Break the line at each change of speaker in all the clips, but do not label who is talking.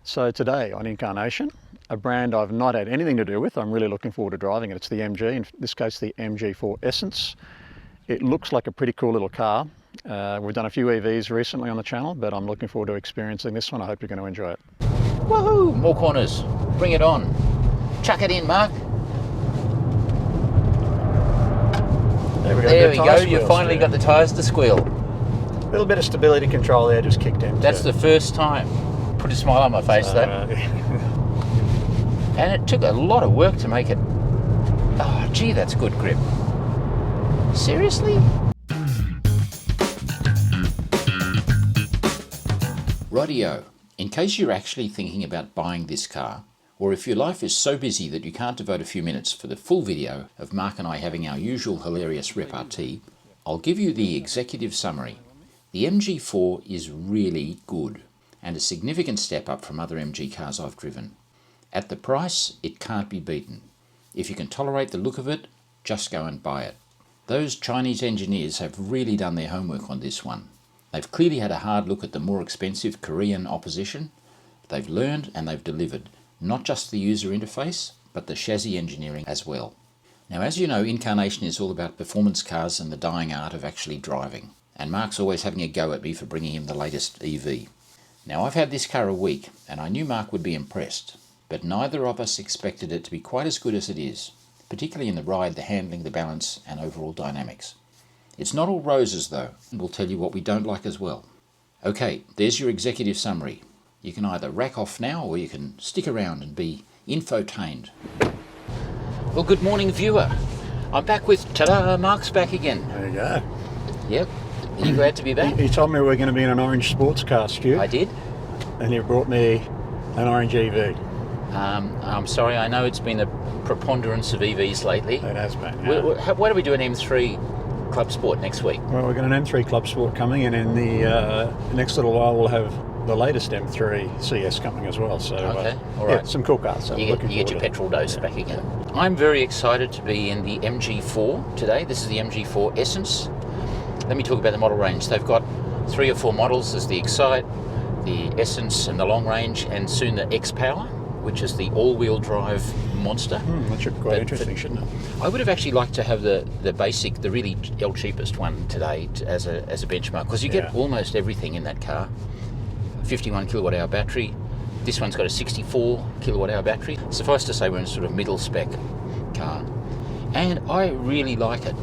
So today on inCARnation, a brand I've not had anything to do with, I'm really looking forward to driving it. It's the MG, in this case the MG4 Essence. It looks like a pretty cool little car. We've done a few EVs recently on the channel, but I'm looking forward to experiencing this one. I hope you're going to enjoy it.
Woohoo! More corners. Bring it on. Chuck it in, Mark.
There we go.
There we go. You've finally got the tyres to squeal.
A little bit of stability control there just kicked in.
That's the first time. Put a smile on my face, that. And it took a lot of work to make it. Oh, gee, that's good grip. Seriously? Rightio. In case you're actually thinking about buying this car, or if your life is so busy that you can't devote a few minutes for the full video of Mark and I having our usual hilarious repartee, I'll give you the executive summary. The MG4 is really good, and a significant step up from other MG cars I've driven. At the price, it can't be beaten. If you can tolerate the look of it, just go and buy it. Those Chinese engineers have really done their homework on this one. They've clearly had a hard look at the more expensive Korean opposition. They've learned and they've delivered, not just the user interface, but the chassis engineering as well. Now, as you know, inCARnation is all about performance cars and the dying art of actually driving. And Mark's always having a go at me for bringing him the latest EV. Now, I've had this car a week, and I knew Mark would be impressed, but neither of us expected it to be quite as good as it is, particularly in the ride, the handling, the balance, and overall dynamics. It's not all roses, though, and we'll tell you what we don't like as well. Okay, there's your executive summary. You can either rack off now, or you can stick around and be infotained. Well, good morning, viewer. I'm back with, ta-da, Mark's back again.
There you go.
Yep. Are you glad to be back?
You told me we were going to be in an orange sports car, Stu.
I did.
And you brought me an orange EV.
I'm sorry, I know it's been a preponderance of EVs lately.
It has been, yeah.
Why do we do an M3 Club Sport next week?
Well, we've got an M3 Club Sport coming, and in the next little while we'll have the latest M3 CS coming as well. So,
okay, all right.
Yeah, some cool cars. So
you get your petrol dose back again. I'm very excited to be in the MG4 today. This is the MG4 Essence. Let me talk about the model range. They've got 3 or 4 models. There's the Excite, the Essence and the Long Range, and soon the X-Power, which is the all-wheel drive monster.
That should be quite interesting, shouldn't it?
I would have actually liked to have the basic, the really cheapest one today as a benchmark, because you get almost everything in that car. 51 kilowatt hour battery. This one's got a 64 kilowatt hour battery. Suffice to say, we're in a sort of middle spec car, and I really like it.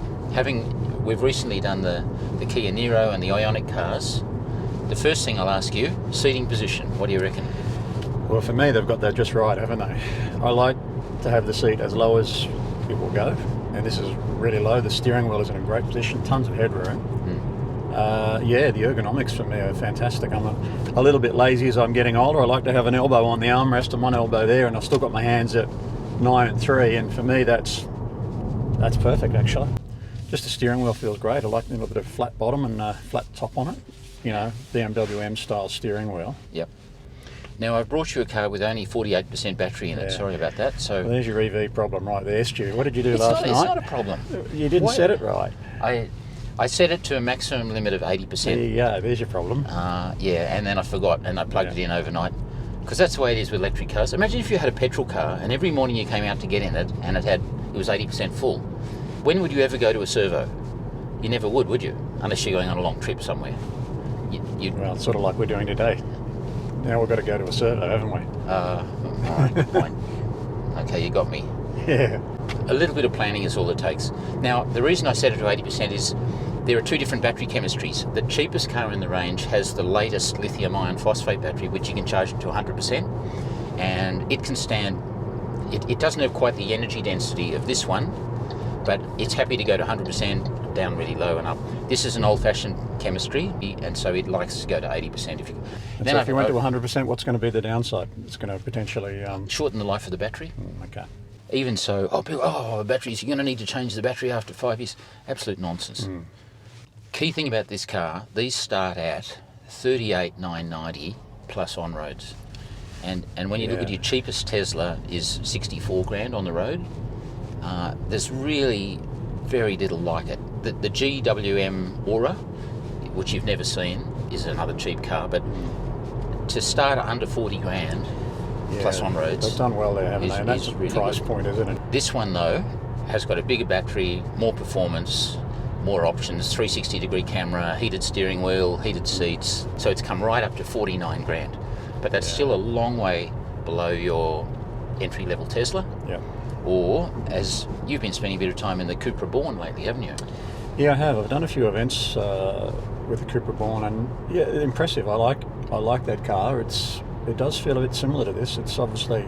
We've recently done the Kia Niro and the Ioniq cars. The first thing I'll ask you, seating position, what do you reckon?
Well, for me, they've got that just right, haven't they? I like to have the seat as low as it will go, and this is really low. The steering wheel is in a great position, tons of headroom. Yeah, the ergonomics for me are fantastic. I'm a little bit lazy as I'm getting older. I like to have an elbow on the armrest and one elbow there, and I've still got my hands at 9 and 3, and for me that's perfect, actually. Just the steering wheel feels great. I like a little bit of flat bottom and flat top on it. You know, BMW M style steering wheel.
Yep. Now, I've brought you a car with only 48% battery in it. Sorry about that. So
well, there's your EV problem right there, Stu. What did you do last night?
It's not a problem.
You didn't set it right.
I set it to a maximum limit of 80%.
There you go. There's your problem.
Yeah, and then I forgot, and I plugged it in overnight. Because that's the way it is with electric cars. Imagine if you had a petrol car, and every morning you came out to get in it, and it was 80% full. When would you ever go to a servo? You never would you? Unless you're going on a long trip somewhere.
Well, it's sort of like we're doing today. Now we've got to go to a servo, haven't we?
All right, good point. Okay, you got me.
Yeah.
A little bit of planning is all it takes. Now, the reason I set it to 80% is there are 2 different battery chemistries. The cheapest car in the range has the latest lithium iron phosphate battery, which you can charge to 100%, and it can stand. It doesn't have quite the energy density of this one, but it's happy to go to 100%, down really low and up. This is an old-fashioned chemistry, and so it likes to go to 80%.
So if you went to 100%, what's going to be the downside? It's going to potentially
shorten the life of the battery.
Okay.
Even so, batteries, you're going to need to change the battery after 5 years. Absolute nonsense. Key thing about this car, these start at 38,990 plus on roads. And when you look at your cheapest Tesla is 64 grand on the road. There's really very little like it. The GWM Aura, which you've never seen, is another cheap car, but to start under 40 grand plus on roads.
They've done well there, haven't they? And that's a
really
price
good.
point, isn't it?
This one though has got a bigger battery, more performance, more options, 360-degree camera, heated steering wheel, heated seats. So it's come right up to 49 grand. But that's still a long way below your entry-level Tesla.
Yeah.
Or, as you've been spending a bit of time in the Cupra Born lately, haven't you?
Yeah, I have. I've done a few events with the Cupra Born, and yeah, impressive. I like that car. It does feel a bit similar to this. It's obviously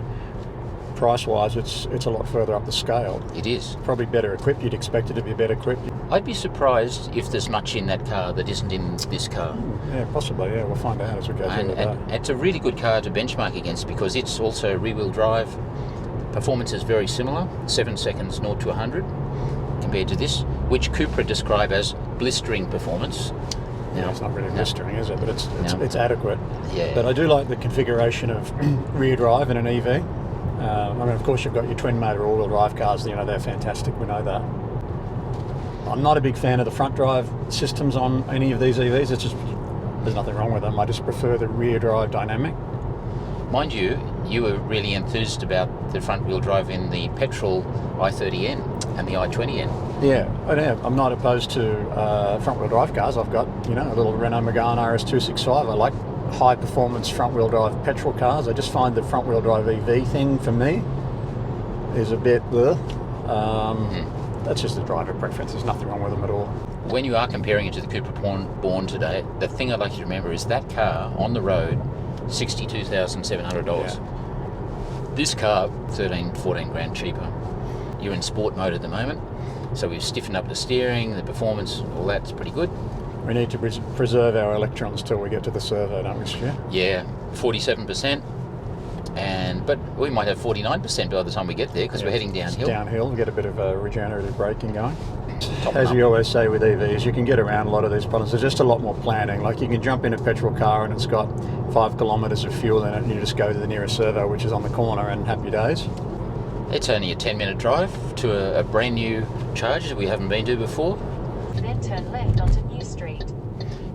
price-wise, it's a lot further up the scale.
It is.
Probably better equipped. You'd expect it to be better equipped.
I'd be surprised if there's much in that car that isn't in this car.
Yeah, possibly. Yeah, we'll find out as we go through the day.
And it's a really good car to benchmark against because it's also rear-wheel drive. Performance is very similar, 7 seconds 0 to 100 compared to this, which Cupra describe as blistering performance.
Yeah, it's not really blistering, is it? But it's adequate.
Yeah.
But I do like the configuration of rear drive in an EV. I mean, of course, you've got your twin motor all-wheel drive cars. You know, they're fantastic. We know that. I'm not a big fan of the front drive systems on any of these EVs. It's just there's nothing wrong with them. I just prefer the rear drive dynamic.
Mind you, you were really enthused about the front wheel drive in the petrol i30N and the i20N.
Yeah, I'm not opposed to front wheel drive cars. I've got, a little Renault Megane RS265. I like high performance front wheel drive petrol cars. I just find the front wheel drive EV thing for me is a bit that's just a driver preference. There's nothing wrong with them at all.
When you are comparing it to the Cupra Born today, the thing I'd like you to remember is that car on the road, $62,700.
Yeah.
This car, 14 grand cheaper. You're in sport mode at the moment, so we've stiffened up the steering, the performance, all that's pretty good.
We need to preserve our electrons till we get to the servo, don't we, Stu?
Yeah, 47%. But we might have 49% by the time we get there because we're heading downhill.
It's downhill, we get a bit of regenerative braking going. As you always say with EVs, you can get around a lot of these problems. There's just a lot more planning. Like you can jump in a petrol car and it's got 5 kilometres of fuel in it and you just go to the nearest servo, which is on the corner, and happy days.
It's only a 10-minute drive to a brand new charger that we haven't been to before.
Then turn left onto New Street.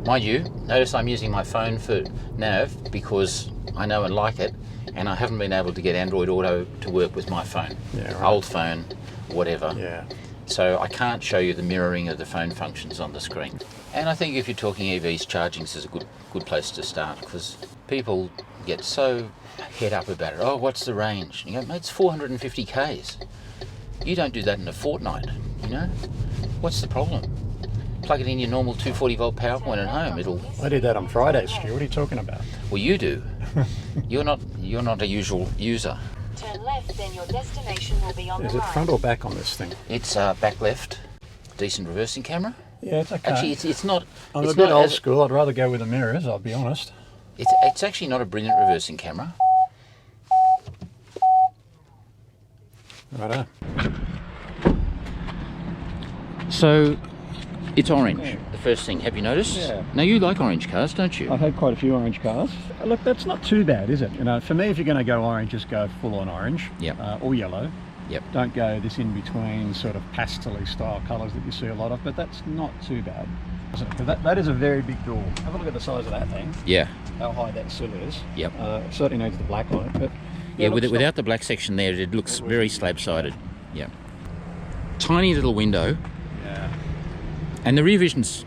Mind you, notice I'm using my phone for nav because I know and like it, and I haven't been able to get Android Auto to work with my phone.
Yeah, right.
Old phone, whatever.
Yeah.
So I can't show you the mirroring of the phone functions on the screen. And I think if you're talking EVs, charging is a good place to start because people get so head up about it. Oh, what's the range? You go, mate, it's 450 Ks. You don't do that in a fortnight, What's the problem? Plug it in your normal 240 volt power point at home.
I did that on Friday, Stu. What are you talking about?
Well, you do. You're not a usual user.
Turn left, then your destination will be on the right.
Is it front or back on this thing?
It's back left. Decent reversing camera.
Yeah, it's okay.
Actually, it's not.
I'm
it's
a bit
not
old school. I'd rather go with the mirrors, I'll be honest.
It's actually not a brilliant reversing camera.
Righto.
So, it's orange. The first thing, have you noticed?
Yeah.
Now you like orange cars, don't you?
I've had quite a few orange cars. Look, that's not too bad, is it? For me, if you're going to go orange, just go full on orange.
Yep.
Or yellow.
Yep.
Don't go this in-between sort of pastel-y style colours that you see a lot of, but that's not too bad. That is a very big door. Have a look at the size of that thing.
Yeah.
How high that sill is.
Yep.
It certainly needs the black on it, but...
Yeah, without the black section there, it looks very slab-sided. Yeah. Tiny little window.
Yeah.
And the rear vision's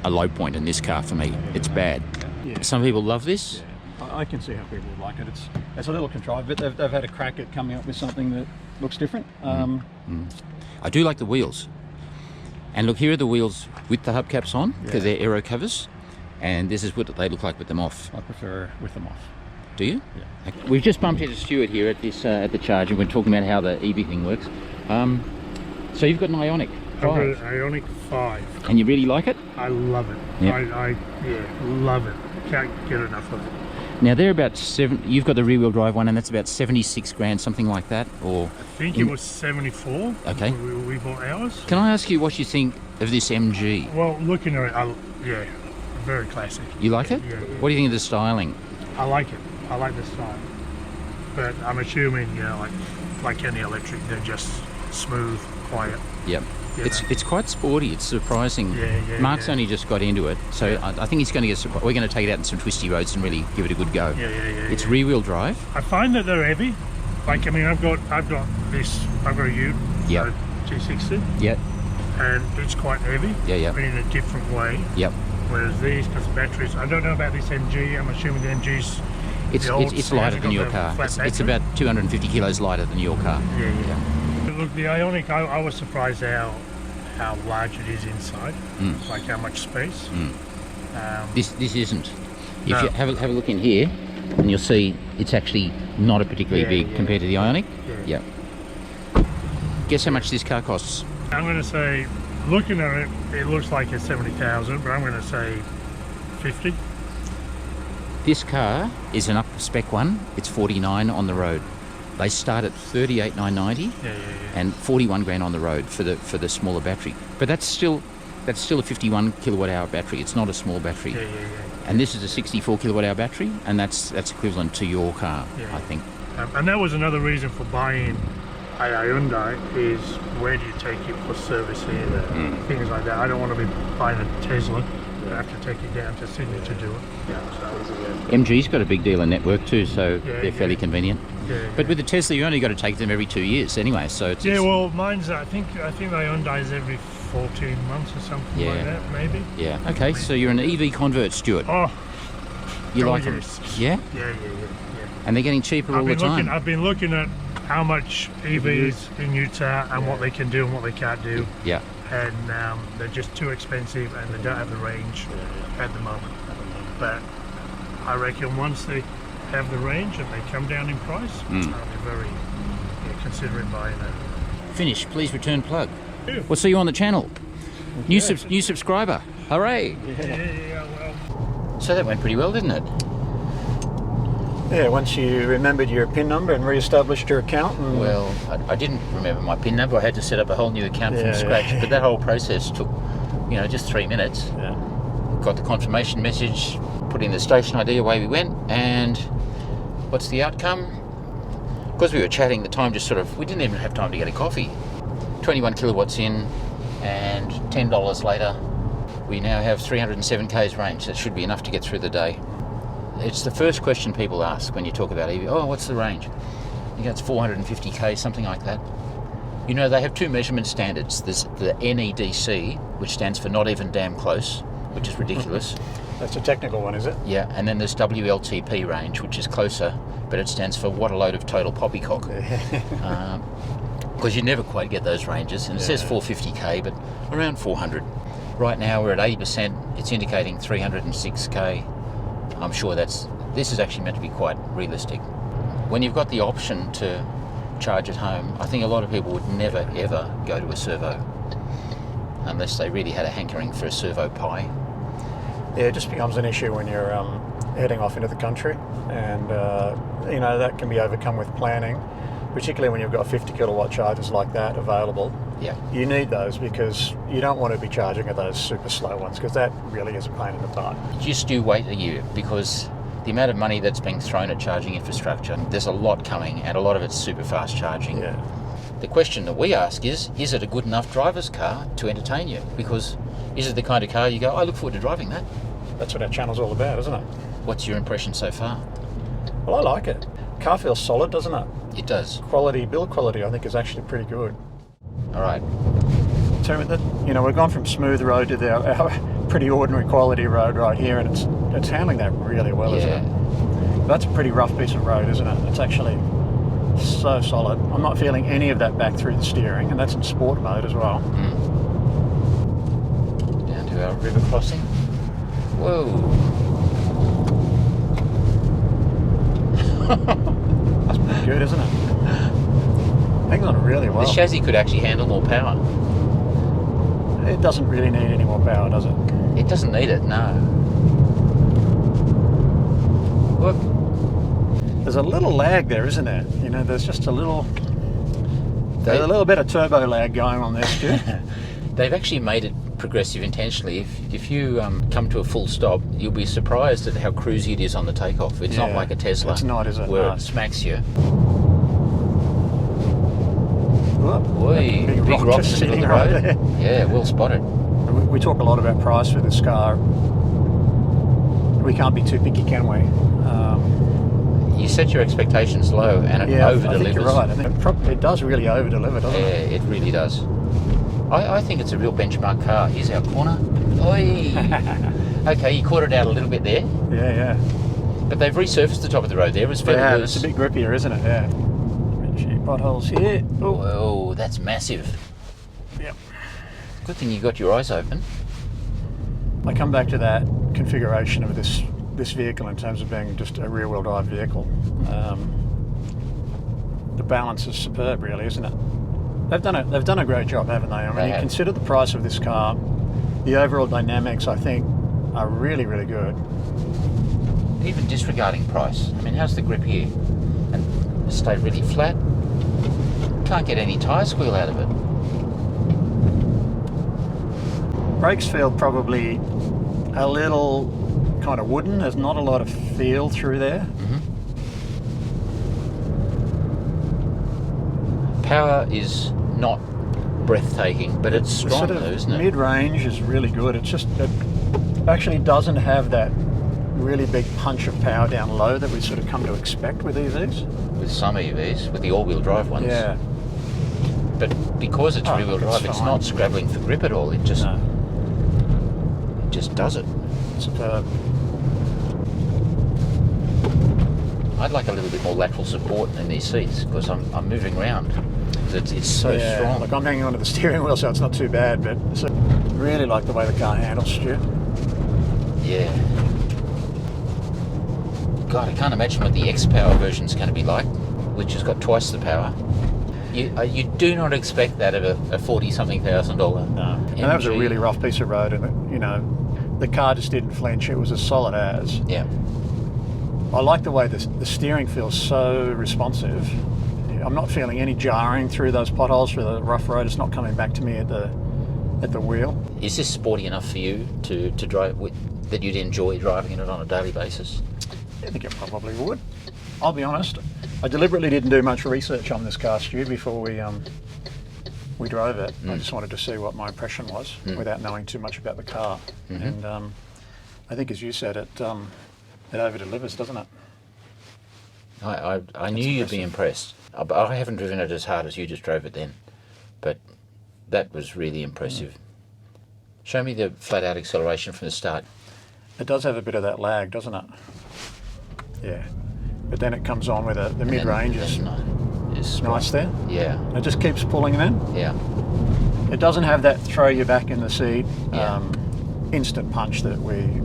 a low point in this car for me. It's bad.
Yeah.
Some people love this.
Yeah. I can see how people would like it. It's a little contrived, but they've had a crack at coming up with something that looks different.
I do like the wheels. And look, here are the wheels with the hubcaps on because they're aero covers. And this is what they look like with them off.
I prefer with them off.
Do you?
Yeah.
Okay. We've just bumped into Stuart here at this at the charger. We're talking about how the EV thing works. So you've got an Ioniq 5.
I've got an Ioniq 5.
And you really like it?
I love it.
Yep.
I love it. Can't get enough of it.
Now they're about you've got the rear wheel drive one and that's about 76 grand, something like that, or?
I think it was 74.
Okay.
We bought ours.
Can I ask you what you think of this MG?
Well, looking at it, very classic.
You like it?
Yeah.
What do you think of the styling?
I like it. I like the style. But I'm assuming, like any electric, they're just smooth, quiet.
Yep.
You know.
It's quite sporty. It's surprising.
Yeah,
Mark's
yeah.
only just got into it, so I think he's going to get surprised. We're going to take it out in some twisty roads and really give it a good go.
Yeah.
It's rear-wheel drive.
I find that they're heavy. Like, I mean, I've got a Ute,
Yep.
a G60,
Yep.
and it's quite heavy.
Yeah.
But in a different way.
Yep.
Whereas these, because the batteries, I don't know about this MG. I'm assuming the MG's.
It's lighter than your car. It's about 250 kilos lighter than your car.
Yeah. Look, the Ioniq, I was surprised how large it is inside. Like how much space.
This isn't. If
No.
you have a look in here, and you'll see it's actually not a particularly big compared to the Ioniq.
Yeah.
Yep. Guess how much this car costs?
I'm going to say, looking at it, it looks like it's 70,000, but I'm going to say 50.
This car is an up-spec one. It's 49 on the road. They start at 38,990 and 41 grand on the road for the smaller battery. But that's still a 51 kilowatt hour battery. It's not a small battery.
Yeah.
And this is a 64 kilowatt hour battery, and that's equivalent to your car, I think.
And that was another reason for buying a Hyundai, is where do you take it for service here, things like that. I don't want to be buying a Tesla. I have to take it down to Sydney to do it.
MG's got a big dealer network too, so they're fairly convenient.
Yeah.
But with the Tesla, you only got to take them every 2 years anyway. So it's,
Well, mine's I think the Hyundai's every 14 months or something like that, maybe.
Yeah. Okay. So you're an EV convert, Stuart.
Oh,
You like them?
yes.
Yeah.
Yeah.
And they're getting cheaper all the time.
I've been looking at how much EVs in Utah and what they can do and what they can't do.
Yeah.
And they're just too expensive and they don't have the range at the moment. But I reckon once they have the range and they come down in price, I'll be very considering buying it.
Finish. Please return plug. We'll see you on the channel. New subscriber. Hooray!
Yeah, well.
So that went pretty well, didn't it?
Yeah, once you remembered your PIN number and re-established your account. And
Well, I didn't remember my PIN number. I had to set up a whole new account from scratch. But that whole process took, just 3 minutes.
Yeah.
Got the confirmation message, put in the station ID, away we went. And what's the outcome? Because we were chatting, the time just we didn't even have time to get a coffee. 21 kilowatts in, and $10 later, we now have 307 k's range. That should be enough to get through the day. It's the first question people ask when you talk about EV. Oh, what's the range? It's 450 k, something like that. They have two measurement standards. There's the NEDC, which stands for not even damn close, which is ridiculous.
That's a technical one, is it?
Yeah, and then there's WLTP range, which is closer, but it stands for what a load of total poppycock. Because you never quite get those ranges, and it says 450k, but around 400. Right now we're at 80%. It's indicating 306k. I'm sure this is actually meant to be quite realistic. When you've got the option to charge at home, I think a lot of people would never ever go to a servo unless they really had a hankering for a servo Pi.
Yeah, it just becomes an issue when you're heading off into the country, and that can be overcome with planning, particularly when you've got 50 kilowatt chargers like that available.
Yeah.
You need those because you don't want to be charging at those super slow ones, because that really is a pain in the butt.
Just do wait a year, because the amount of money that's being thrown at charging infrastructure, there's a lot coming, and a lot of it's super fast charging.
Yeah.
The question that we ask is it a good enough driver's car to entertain you? Because is it the kind of car you go, I look forward to driving that?
That's what our channel's all about, isn't it?
What's your impression so far?
Well, I like it. Car feels solid, doesn't it?
It does.
Build quality, I think, is actually pretty good.
All right.
So, we've gone from smooth road to our pretty ordinary quality road right here, and it's handling that really well, isn't it? That's a pretty rough piece of road, isn't it? It's actually so solid. I'm not feeling any of that back through the steering, and that's in sport mode as well.
Down to our river crossing. Whoa.
That's pretty good, isn't it? Hangs on really well.
The chassis could actually handle more power.
It doesn't really need any more power, does it?
It doesn't need it, no. Look.
There's a little lag there, isn't there? There's just a little bit of turbo lag going on there, Stu.
They've actually made it progressive intentionally. If you come to a full stop, you'll be surprised at how cruisy it is on the takeoff. It's not like a Tesla.
It's not, is it?
Where
No.
it smacks you. Oi,
big
big
rock
rocks
just
in the middle
sitting
of the
right
road. Yeah, well spotted.
We talk a lot about price for this car. We can't be too picky, can we?
You set your expectations low and it
Yeah,
over
I think
delivers.
you're right. I think it does really over deliver, doesn't
Yeah,
it?
it really does. I think it's a real benchmark car. Here's our corner. Oi! Okay, you caught it out a little bit there,
Yeah.
but they've resurfaced the top of the road there. It was fairly
Yeah,
loose.
it's a bit grippier, isn't it? Yeah. A few potholes here. Oh,
Whoa, that's massive.
yep.
Good thing you got your eyes open.
I come back to that configuration of this vehicle in terms of being just a rear-wheel drive vehicle. The balance is superb, really, isn't it? They've done a great job, haven't they? I mean,
They
you
have.
consider the price of this car, the overall dynamics, I think, are really, really good.
Even disregarding price. I mean, how's the grip here? And it stayed really flat. Can't get any tyre squeal out of it.
Brakes feel probably a little kind of wooden. There's not a lot of feel through there.
Power is not breathtaking, but it's
The
strong
sort
though,
of
isn't it?
mid-range is really good. It's just, it actually doesn't have that really big punch of power down low that we sort of come to expect with EVs.
With some EVs, with the all-wheel drive ones.
Yeah.
But because it's
Oh,
rear-wheel
it's
drive, it's
fine.
not scrabbling for grip at all. It just does it.
Superb.
I'd like a little bit more lateral support in these seats because I'm moving around. It's so
Yeah,
strong.
Like I'm hanging onto the steering wheel, so it's not too bad, but I really like the way the car handles, Stu.
Yeah. God, I can't imagine what the X-Power version's going to be like, which has got twice the power. You do not expect that of a $40-something thousand.
No. And that was a really rough piece of road, and the car just didn't flinch. It was as solid as.
Yeah.
I like the way the steering feels so responsive. I'm not feeling any jarring through those potholes, through the rough road. It's not coming back to me at the wheel.
Is this sporty enough for you to drive with, that you'd enjoy driving in it on a daily basis?
I think it probably would. I'll be honest. I deliberately didn't do much research on this car, Stu, before we drove it. I just wanted to see what my impression was without knowing too much about the car. And I think, as you said, it over delivers, doesn't it?
I knew you'd be impressed. I haven't driven it as hard as you just drove it then, but that was really impressive. Show me the flat-out acceleration from the start.
It does have a bit of that lag, doesn't it? Yeah. But then it comes on with the mid-range is nice there.
Yeah,
It just keeps pulling then.
yeah.
It doesn't have that throw you back in the seat
Yeah.
instant punch that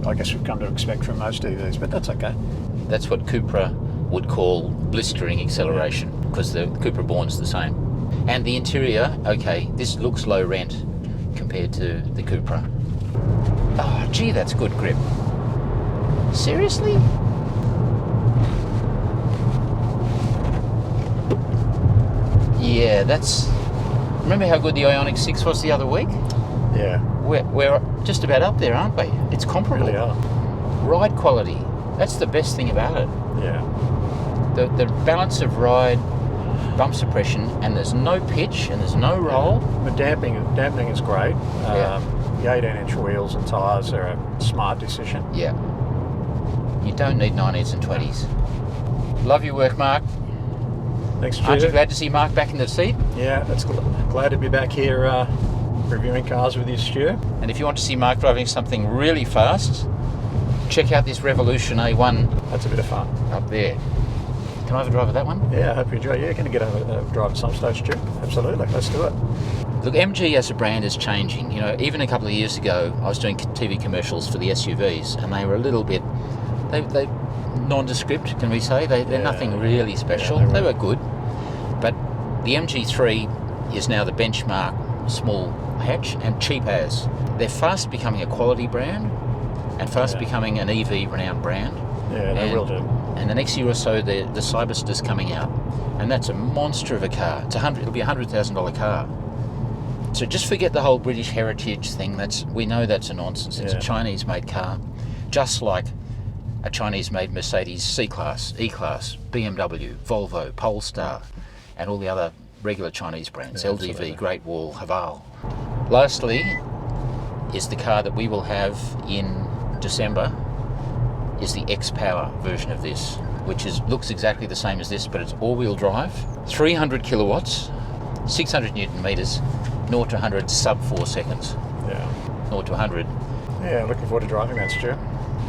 I guess we've come to expect from most EVs, but that's okay.
That's what Cupra would call blistering acceleration, because the Cupra Born's the same. And the interior, okay, this looks low rent compared to the Cupra. Oh, gee, that's good grip. Seriously? Yeah, that's... Remember how good the Ioniq 6 was the other week?
Yeah,
We're just about up there, aren't we? It's comparable.
really are.
Ride quality, that's the best thing about it.
Yeah.
The balance of ride, bump suppression, and there's no pitch and there's no roll.
The damping is great.
Yeah.
The 18-inch wheels and tyres are a smart decision.
Yeah. You don't need 19s and 20s. Love your work, Mark.
Thanks, Stu.
Aren't you glad to see Mark back in the seat?
Yeah, that's glad to be back here reviewing cars with you, Stu.
And if you want to see Mark driving something really fast, check out this Revolution A1
That's a bit of fun.
up there. Can I have a drive of that one?
Yeah, I hope you enjoy it. Yeah, going to get a drive at some stage, Stu. Absolutely, let's do it.
Look, MG as a brand is changing. You know, even a couple of years ago, I was doing TV commercials for the SUVs, and they were a little bit, they nondescript, can we say? They're nothing really special.
Yeah,
they were good, but the MG3 is now the benchmark small hatch and cheap as. They're fast becoming a quality brand, and fast becoming an EV renowned brand.
Yeah, they will do.
And the next year or so, the Cyberster's coming out, and that's a monster of a car. It'll be a $100,000 car. So just forget the whole British heritage thing. We know that's a nonsense. It's a Chinese-made car, just like a Chinese-made Mercedes C-Class, E-Class, BMW, Volvo, Polestar, and all the other regular Chinese brands,
Yeah,
LDV,
absolutely.
Great Wall, Haval. Lastly is the car that we will have in December, is the X-Power version of this, which looks exactly the same as this, but it's all-wheel drive, 300 kilowatts, 600 newton meters, 0 to 100 sub 4 seconds.
Yeah.
0 to 100.
Yeah, looking forward to driving that, Stu.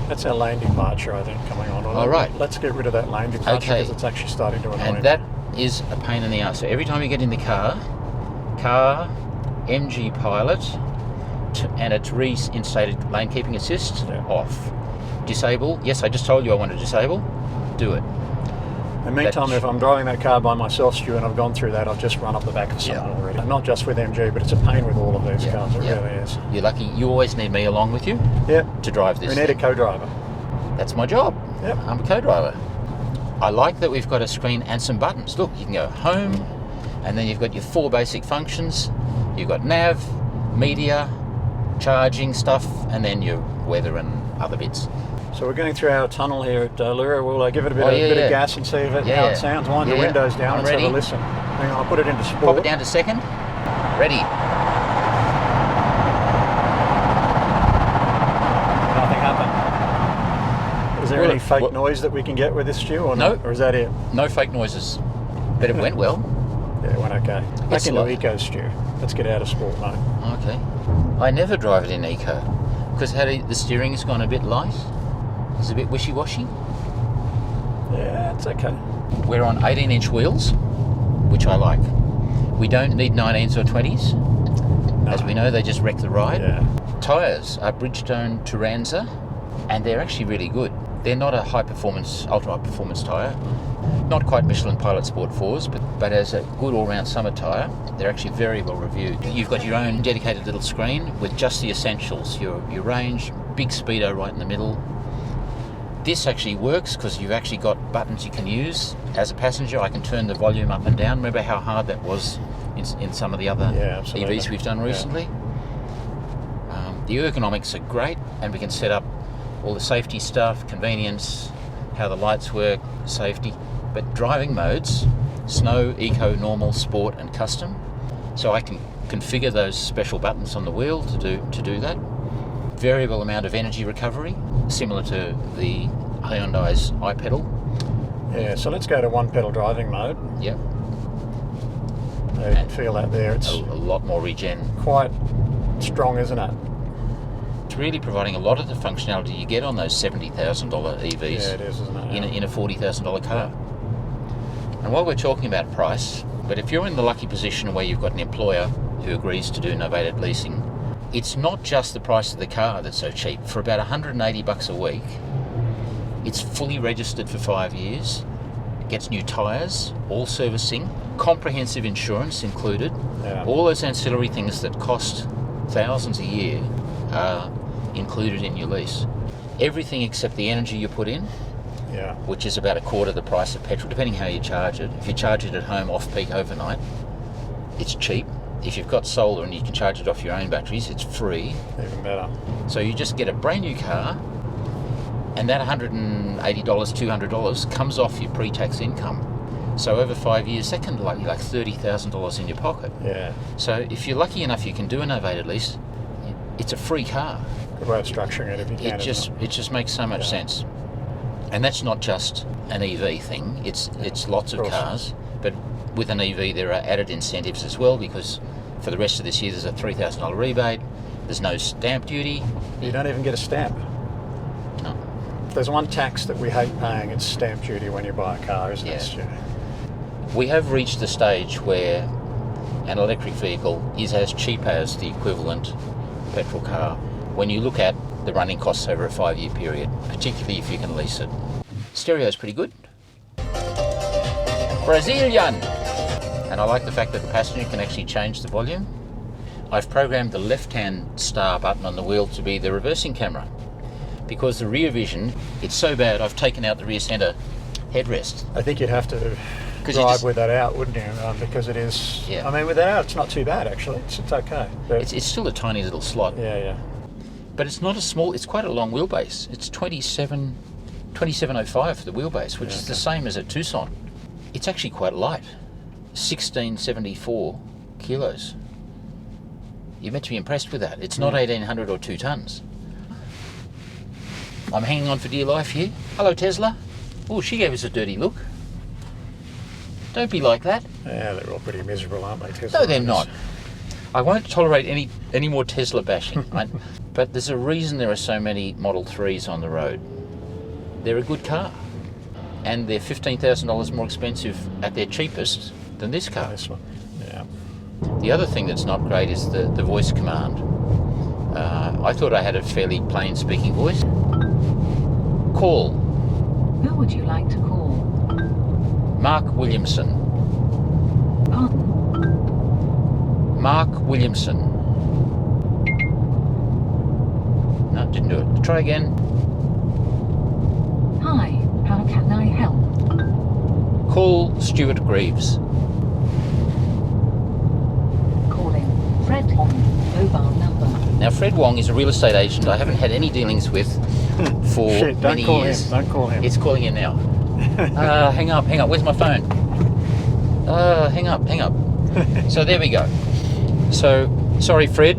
That's our lane departure, I think, coming on.
All right.
Let's get rid of that lane departure
Okay.
because it's actually starting to annoy me.
And that is a pain in the ass. So every time you get in the car, MG Pilot, and it's reinstated lane keeping assist,
Yeah.
off. Disable, yes, I just told you I want to disable, do it.
In the meantime,
That-
if I'm driving that car by myself, Stu, and I've gone through that, I've just run up the back of someone already. And not just with MG, but it's a pain with all of these cars, it really is.
You're lucky, you always need me along with you
Yep.
to drive this
We need a
thing.
co-driver.
That's my job.
Yep.
I'm a co-driver. I like that we've got a screen and some buttons. Look, you can go home, and then you've got your 4 basic functions. You've got nav, media, charging stuff, and then your weather and other bits.
So we're going through our tunnel here at Lura. We'll give it a bit,
Oh,
of,
yeah,
bit
yeah.
of gas and see how
Yeah.
it sounds. Wind the
Yeah.
windows down.
I'm
Let's have
ready.
a listen. Hang on, I'll put it into sport.
Pop it down to second. Ready.
Nothing happened. Is there
Well,
any fake
what-
noise that we can get with this, Stu, or
No.
not? Or is that it?
No fake noises. But it went well.
Yeah, it went okay. Back
It's
into
like-
eco, Stu. Let's get out of sport mode.
Okay. I never drive it in eco because the steering's gone a bit light. It's a bit wishy-washy.
Yeah, it's okay.
We're on 18-inch wheels, which I like. We don't need 19s or 20s.
No.
As we know, they just wreck the ride.
Yeah.
Tyres are Bridgestone Turanza, and they're actually really good. They're not a high-performance, ultra-high-performance tyre. Not quite Michelin Pilot Sport 4s, but as a good all-round summer tyre, they're actually very well reviewed. You've got your own dedicated little screen with just the essentials, your range, big speedo right in the middle. This actually works because you've actually got buttons you can use. As a passenger, I can turn the volume up and down. Remember how hard that was in some of the other
Yeah, absolutely.
EVs we've done
Yeah.
recently? The ergonomics are great, and we can set up all the safety stuff, convenience, how the lights work, safety. But driving modes, snow, eco, normal, sport and custom. So I can configure those special buttons on the wheel to do that. Variable amount of energy recovery, similar to the Hyundai's iPedal.
Yeah, so let's go to one pedal driving mode.
Yep,
You can feel that there.
a
It's
lot more regen.
quite strong, isn't it?
It's really providing a lot of the functionality you get on those $70,000 EVs.
Yeah, it is, isn't it?
in a $40,000 car. And while we're talking about price, but if you're in the lucky position where you've got an employer who agrees to do novated leasing, it's not just the price of the car that's so cheap. For about $180 a week, it's fully registered for 5 years, it gets new tyres, all servicing, comprehensive insurance included,
Yeah.
all those ancillary things that cost thousands a year are included in your lease. Everything except the energy you put in,
Yeah.
which is about a quarter the price of petrol, depending how you charge it. If you charge it at home off-peak overnight, it's cheap. If you've got solar and you can charge it off your own batteries, it's free.
Even better.
So you just get a brand new car, and that $180, $200 comes off your pre-tax income. So over 5 years, that can be like $30,000 in your pocket.
Yeah.
So if you're lucky enough you can do a novated lease, it's a free car.
Good way of structuring it if you can.
It just makes so much sense. And that's not just an EV thing, it's lots of
course.
cars, but with an EV there are added incentives as well, because for the rest of this year there's a $3,000 rebate, there's no stamp duty.
You don't even get a stamp.
No.
If there's one tax that we hate paying, it's stamp duty when you buy a car, isn't
Yeah.
it, Stu?
We have reached the stage where an electric vehicle is as cheap as the equivalent petrol car when you look at the running costs over a 5-year period, particularly if you can lease it. Stereo's pretty good. Brazilian! And I like the fact that the passenger can actually change the volume. I've programmed the left-hand star button on the wheel to be the reversing camera, because the rear vision, it's so bad I've taken out the rear centre headrest.
I think you'd have to
'Cause you
drive
just-
with that out, wouldn't you? Because it is.
Yeah.
I mean, with that out, it's not too bad actually. It's okay. But,
It's still a tiny little slot.
yeah.
But it's not a small, it's quite a long wheelbase. It's 2705 for the wheelbase, which is the same as a Tucson. It's actually quite light. 1674 kilos. You're meant to be impressed with that. It's not 1800 or 2 tonnes. I'm hanging on for dear life here. Hello, Tesla. Oh, she gave us a dirty look. Don't be like that.
Yeah, they're all pretty miserable, aren't they, Tesla?
No, they're
owners?
not. I won't tolerate any more Tesla bashing. But there's a reason there are so many Model 3s on the road. They're a good car. And they're $15,000 more expensive at their cheapest than this car.
This one, yeah.
The other thing that's not great is the voice command. I thought I had a fairly plain speaking voice. Call.
Who would you like to call?
Mark Williamson.
Pardon?
Mark Williamson. No, didn't do it. Try again.
Hi, how can I help?
Call Stuart Greaves.
Calling Fred on mobile number.
Now, Fred Wong is a real estate agent I haven't had any dealings with for
Shit, don't
many
call
years.
him. Don't call him.
It's calling in now. Hang up. Where's my phone? Hang up. So there we go. So, sorry, Fred,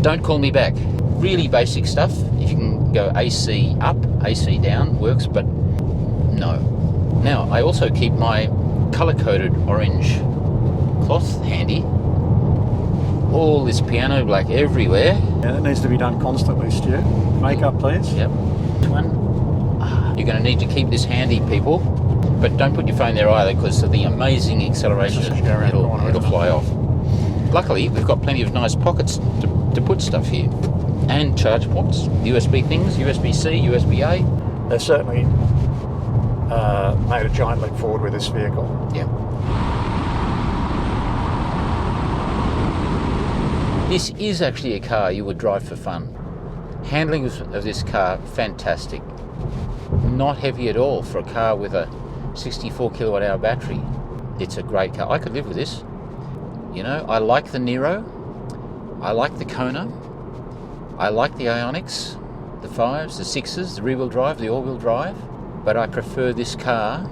don't call me back. Really basic stuff. If you can go AC up, AC down, works, but no. Now, I also keep my colour-coded orange cloth handy. All this piano black everywhere.
Yeah, that needs to be done constantly, Stu. Makeup, please.
Yep. Which one? You're going to need to keep this handy, people. But don't put your phone there either, because of the amazing acceleration,
Just go around the corner,
it'll
isn't it?
fly off. Luckily, we've got plenty of nice pockets to put stuff here. And charge ports, USB things, USB-C, USB-A.
They've certainly made a giant leap forward with this vehicle.
Yeah. This is actually a car you would drive for fun. Handling of this car, fantastic. Not heavy at all for a car with a 64 kilowatt hour battery. It's a great car. I could live with this. You know, I like the Nero. I like the Kona. I like the Ioniqs, the 5s, the 6s, the rear-wheel drive, the all-wheel drive. But I prefer this car,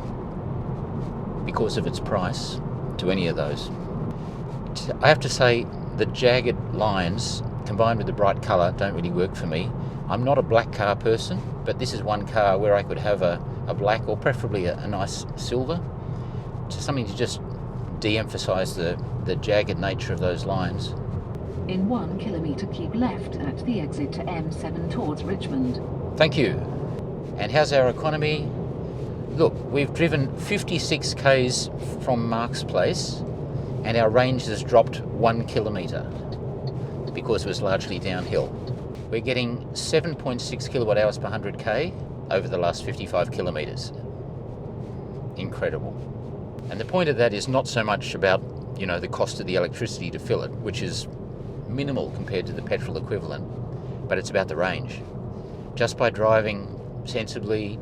because of its price, to any of those. I have to say, the jagged lines combined with the bright colour don't really work for me. I'm not a black car person, but this is one car where I could have a black or preferably a nice silver. Just something to just de-emphasise the jagged nature of those lines.
In 1 kilometre, keep left at the exit to M7 towards Richmond.
Thank you. And how's our economy? Look, we've driven 56 k's from Mark's place and our range has dropped 1 kilometre because it was largely downhill. We're getting 7.6 kilowatt hours per 100 k over the last 55 kilometres. Incredible. And the point of that is not so much about, you know, the cost of the electricity to fill it, which is minimal compared to the petrol equivalent, but it's about the range. Just by driving sensibly,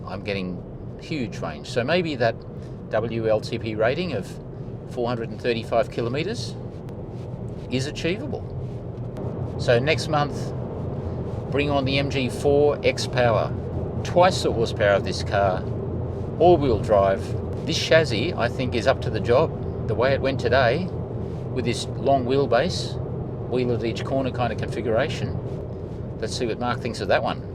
I'm getting huge range. So maybe that WLTP rating of 435 kilometres is achievable. So next month, bring on the MG4 X-Power, twice the horsepower of this car, all-wheel drive. This chassis, I think, is up to the job. The way it went today, with this long wheelbase, wheel at each corner kind of configuration. Let's see what Mark thinks of that one.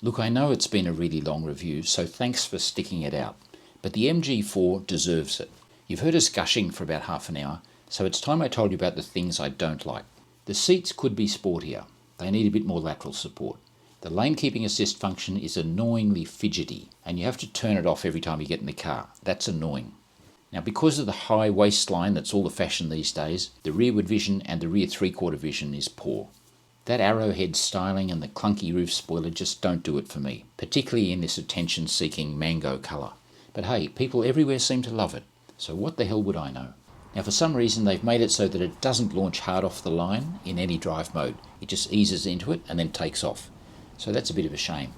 Look, I know it's been a really long review, so thanks for sticking it out. But the MG4 deserves it. You've heard us gushing for about half an hour, so it's time I told you about the things I don't like. The seats could be sportier. They need a bit more lateral support. The lane keeping assist function is annoyingly fidgety, and you have to turn it off every time you get in the car. That's annoying. Now, because of the high waistline that's all the fashion these days, the rearward vision and the rear three-quarter vision is poor. That arrowhead styling and the clunky roof spoiler just don't do it for me, particularly in this attention-seeking mango colour. But hey, people everywhere seem to love it, so what the hell would I know? Now, for some reason, they've made it so that it doesn't launch hard off the line in any drive mode. It just eases into it and then takes off. So that's a bit of a shame.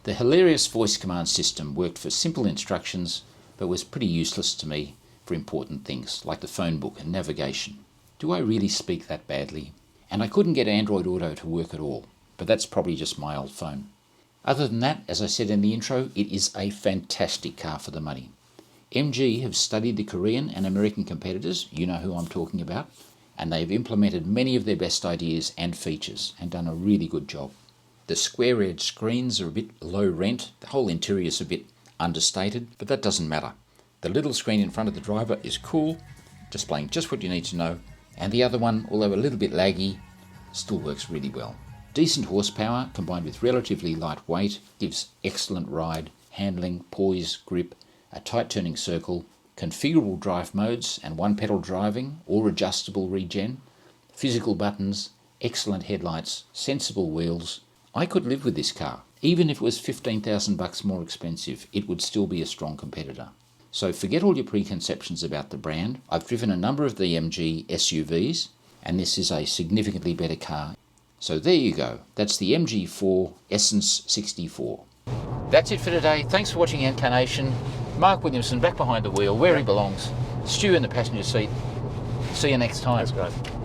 The hilarious voice command system worked for simple instructions, but was pretty useless to me for important things like the phone book and navigation. Do I really speak that badly? And I couldn't get Android Auto to work at all, but that's probably just my old phone. Other than that, as I said in the intro, it is a fantastic car for the money. MG have studied the Korean and American competitors, you know who I'm talking about, and they've implemented many of their best ideas and features and done a really good job. The square edge screens are a bit low rent, the whole interior is a bit understated, but that doesn't matter. The little screen in front of the driver is cool, displaying just what you need to know, and the other one, although a little bit laggy, still works really well. Decent horsepower combined with relatively light weight gives excellent ride, handling, poise, grip, a tight turning circle, configurable drive modes and one pedal driving or adjustable regen, physical buttons, excellent headlights, sensible wheels. I could live with this car. Even if it was $15,000 more expensive, it would still be a strong competitor. So forget all your preconceptions about the brand. I've driven a number of the MG SUVs, and this is a significantly better car. So there you go. That's the MG4 Essence 64. That's it for today. Thanks for watching inCARnation. Mark Williamson back behind the wheel, where he belongs. Stu in the passenger seat. See you next time.
That's great.